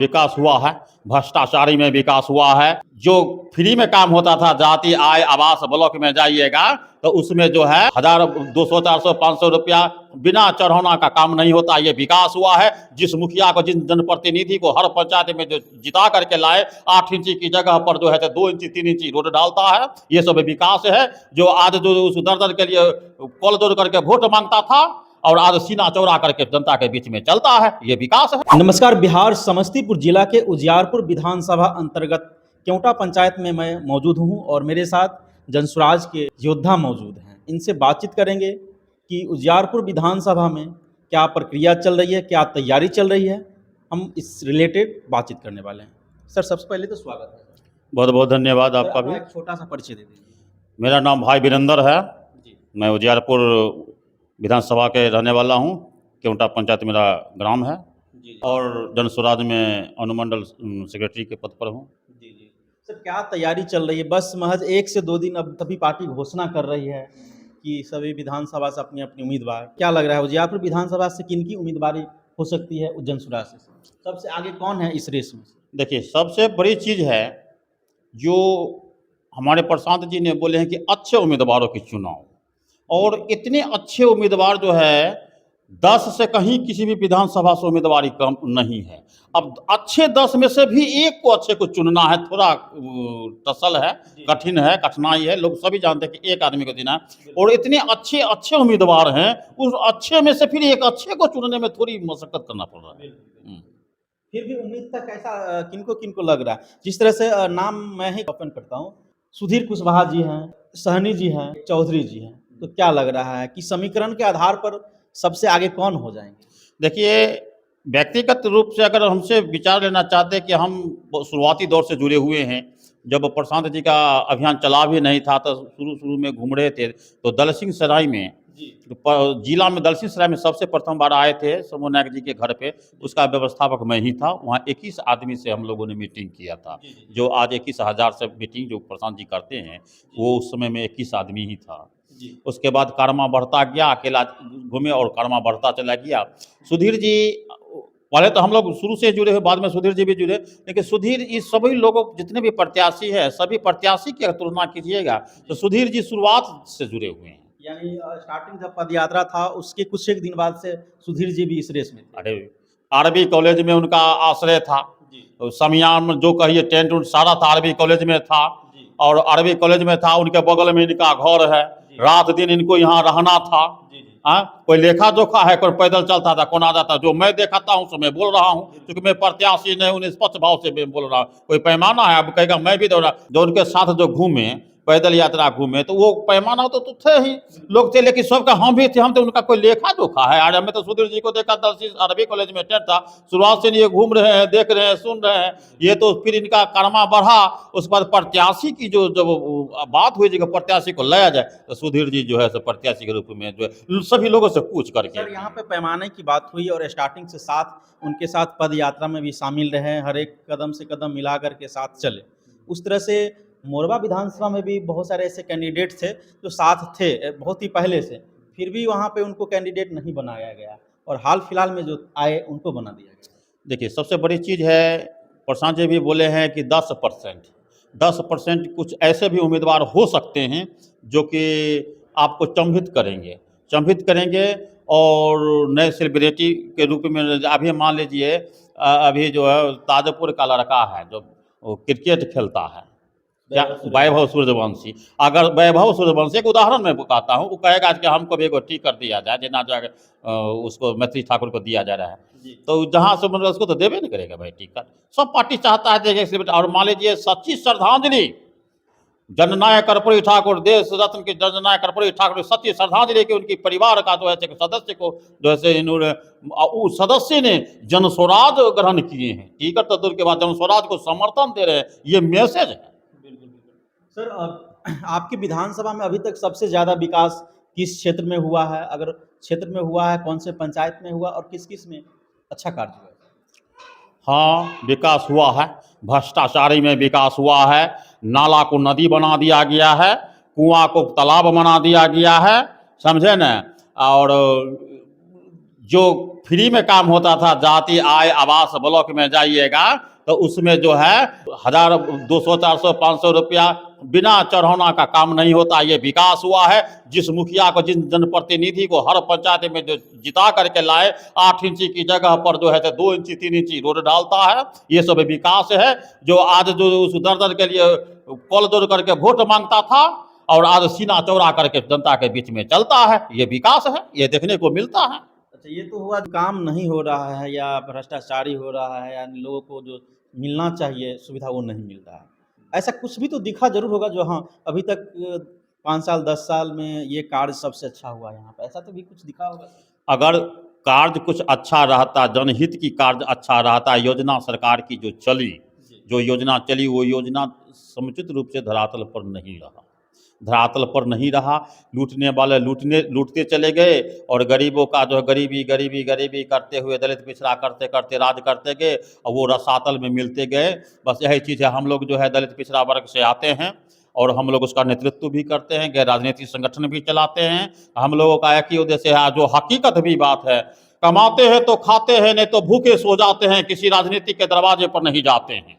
विकास हुआ है, भ्रष्टाचारी में विकास हुआ है। जो फ्री में काम होता था, जाति आय आवास ब्लॉक में जाइएगा तो उसमें जो है 1000 200 400 500 रुपया बिना चढ़ौना का काम नहीं होता। ये विकास हुआ है। जिस मुखिया को, जिस जनप्रतिनिधि को हर पंचायत में जो जिता करके लाए, 8 इंची की जगह पर जो है 2 इंची 3 इंची रोड डालता है। ये सब विकास है। जो आज जो उस दर के लिए कॉल दौड़ करके वोट मांगता था और आज सीना चौड़ा करके जनता के बीच में चलता है, ये विकास है। नमस्कार। बिहार समस्तीपुर जिला के उजियारपुर विधानसभा अंतर्गत केवटा पंचायत में मैं मौजूद हूं और मेरे साथ जनसुराज के योद्धा मौजूद हैं। इनसे बातचीत करेंगे कि उजियारपुर विधानसभा में क्या प्रक्रिया चल रही है, क्या तैयारी चल रही है। हम इस रिलेटेड बातचीत करने वाले हैं। सर, सबसे पहले तो स्वागत है। बहुत बहुत धन्यवाद आपका भी। एक छोटा सा परिचय दे दीजिए। मेरा नाम भाई वीरेंद्र है जी। मैं उजियारपुर विधानसभा के रहने वाला हूँ। केवटा पंचायत मेरा ग्राम है जी। और जनसुराज में अनुमंडल सेक्रेटरी के पद पर हूँ। जी जी। सर, क्या तैयारी चल रही है? बस महज 1 से 2 दिन अब तभी पार्टी घोषणा कर रही है कि सभी विधानसभा से अपनी अपनी उम्मीदवार। क्या लग रहा है उजियारपुर विधानसभा से किनकी उम्मीदवारी हो सकती है? जनसुराज से सबसे आगे कौन है इस रेस में? देखिए, सबसे बड़ी चीज़ है जो हमारे प्रशांत जी ने बोले हैं कि अच्छे उम्मीदवारों की चुनाव, और इतने अच्छे उम्मीदवार जो है 10 से कहीं किसी भी विधानसभा से उम्मीदवारी कम नहीं है। अब अच्छे 10 में से भी एक को अच्छे को चुनना है, थोड़ा टसल है, कठिन है, कठिनाई है। लोग सभी जानते हैं कि एक आदमी को देना है, और इतने अच्छे अच्छे उम्मीदवार हैं, उस अच्छे में से फिर एक अच्छे को चुनने में थोड़ी मशक्कत करना पड़ रहा है। फिर भी उम्मीद तक ऐसा किनको किनको लग रहा है? जिस तरह से नाम मैं ही ओपन करता हूँ, सुधीर कुशवाहा जी हैं, सहनी जी हैं, चौधरी जी हैं। तो क्या लग रहा है कि समीकरण के आधार पर सबसे आगे कौन हो जाएंगे? देखिए, व्यक्तिगत रूप से अगर हमसे विचार लेना चाहते हैं कि हम शुरुआती दौर से जुड़े हुए हैं, जब प्रशांत जी का अभियान चला भी नहीं था तो शुरू में घूम रहे थे, तो दलसिंह सराय में जिला में दलसिंह सराय में सबसे प्रथम बार आए थे समूह नायक जी के घर पे। उसका व्यवस्थापक मैं ही था। वहाँ 21 आदमी से हम लोगों ने मीटिंग किया था। जो आज 21,000 से मीटिंग जो प्रशांत जी करते हैं, वो उस समय में 21 आदमी ही था। उसके बाद कारमा बढ़ता गया, अकेला घूमे और कारमा बढ़ता चला गया। सुधीर जी, पहले तो हम लोग शुरू से जुड़े हुए, बाद में सुधीर जी भी जुड़े, लेकिन सुधीर इस सभी लोगों जितने भी प्रत्याशी हैं, सभी प्रत्याशी की अगर तुलना कीजिएगा तो सुधीर जी शुरुआत से जुड़े हुए हैं। यानी स्टार्टिंग जब पदयात्रा था उसके कुछ एक दिन बाद से सुधीर जी भी इस रेस में थे। अरे, आरबी कॉलेज में उनका आश्रय था। समियान में जो कहिए टेंट उंट सारा था, आरबी कॉलेज में था। और आरबी कॉलेज में था, उनके बगल में इनका घर है। रात दिन इनको यहाँ रहना था। कोई लेखा जोखा है, कोई पैदल चलता था, कौन आ जाता। जो मैं देखता हूँ सो मैं बोल रहा हूँ, क्योंकि मैं प्रत्याशी नहीं हूँ, निष्पक्ष भाव से मैं बोल रहा हूँ। कोई पैमाना है, अब कहेगा मैं भी दौड़ा। जो उनके साथ जो घूमे, पैदल यात्रा घूमे, तो वो पैमाना तो थे ही लोग थे, लेकिन सबका हम भी थे। हम तो उनका कोई लेखा जोखा है। आज हमें तो सुधीर जी को देखा, अरबी कॉलेज में टेंट था, शुरुआत से ये घूम रहे हैं, देख रहे हैं, सुन रहे हैं। ये तो फिर इनका कारमा बढ़ा। उसके बाद प्रत्याशी की जो जब बात हुई, जब प्रत्याशी को लाया जाए, तो सुधीर जी जो है प्रत्याशी के रूप में जो है सभी लोगों से पूछ करके। सर, यहाँ पे पैमाने की बात हुई और स्टार्टिंग से साथ उनके साथ पद यात्रा में भी शामिल रहे, हर एक कदम से कदम मिला करके साथ चले। उस तरह से मोरबा विधानसभा में भी बहुत सारे ऐसे कैंडिडेट थे जो साथ थे बहुत ही पहले से, फिर भी वहाँ पे उनको कैंडिडेट नहीं बनाया गया, और हाल फिलहाल में जो आए उनको बना दिया गया। देखिए, सबसे बड़ी चीज़ है, प्रशांत जी भी बोले हैं कि 10% कुछ ऐसे भी उम्मीदवार हो सकते हैं जो कि आपको चंभित करेंगे और नए सेलिब्रिटी के रूप में। अभी मान लीजिए, अभी जो है ताजपुर का लड़का है जो क्रिकेट खेलता है, क्या, वैभव सूर्यवंशी। अगर वैभव सूर्यवंशी, एक उदाहरण मैं बताता हूँ, वो कहेगा कि हमको भी एगो टिकट दिया जाए, जितना जो उसको मैथिली ठाकुर को दिया जा रहा है, तो जहाँ से मतलब उसको तो देवे नहीं करेगा भाई टिकट। सब पार्टी चाहता है। और मान लीजिए सच्ची श्रद्धांजलि जननायक कर्पूरी ठाकुर, देश रत्न के जननायक कर्पूरी ठाकुर, सच्ची श्रद्धांजलि की उनकी परिवार का जो है सदस्य को जो है इन्होंने उस सदस्य ने जनस्वराज ग्रहण किए हैं। टिकट तो दूर के बाद जनस्वराज को समर्थन दे रहे हैं, ये मैसेज है। सर, आपकी विधानसभा में अभी तक सबसे ज़्यादा विकास किस क्षेत्र में हुआ है? अगर क्षेत्र में हुआ है, कौन से पंचायत में हुआ और किस किस में अच्छा कार्य हुआ? हाँ, विकास हुआ है। भ्रष्टाचारी में विकास हुआ है। नाला को नदी बना दिया गया है, कुआं को तालाब बना दिया गया है, समझे न। और जो फ्री में काम होता था, जाति आय आवास ब्लॉक में जाइएगा तो उसमें जो है 1000 200 400 500 रुपया बिना चढ़ौना का काम नहीं होता। ये विकास हुआ है। जिस मुखिया को, जिस जनप्रतिनिधि को हर पंचायत में जो जिता करके लाए, 8 इंची की जगह पर जो है 2 इंची 3 इंची रोड डालता है। ये सब विकास है। जो आज जो उस दर के लिए कॉल दौड़ करके वोट मांगता था और आज सीना चौड़ा करके जनता के बीच में चलता है, ये विकास है, ये देखने को मिलता है। अच्छा, ये तो हुआ काम नहीं हो रहा है या भ्रष्टाचारी हो रहा है या लोगों को जो मिलना चाहिए सुविधा वो नहीं मिल रहा है। ऐसा कुछ भी तो दिखा ज़रूर होगा जो हाँ, अभी तक 5 साल 10 साल में ये कार्य सबसे अच्छा हुआ यहाँ पे, ऐसा तो भी कुछ दिखा होगा? अगर कार्य कुछ अच्छा रहता, जनहित की कार्य अच्छा रहता, योजना सरकार की जो चली, जो योजना चली वो योजना समुचित रूप से धरातल पर नहीं रहा। धरातल पर नहीं रहा। लूटने वाले लूटते चले गए और गरीबों का जो है गरीबी गरीबी गरीबी करते हुए दलित पिछड़ा करते करते राज करते गए और वो रसातल में मिलते गए। बस यही चीज़ है। हम लोग जो है दलित पिछड़ा वर्ग से आते हैं और हम लोग उसका नेतृत्व भी करते हैं, गैर राजनीतिक संगठन भी चलाते हैं। हम लोगों का एक ही उद्देश्य है, जो हकीकत भी बात है, कमाते हैं तो खाते हैं, नहीं तो भूखे सो जाते हैं, किसी राजनीति के दरवाजे पर नहीं जाते हैं।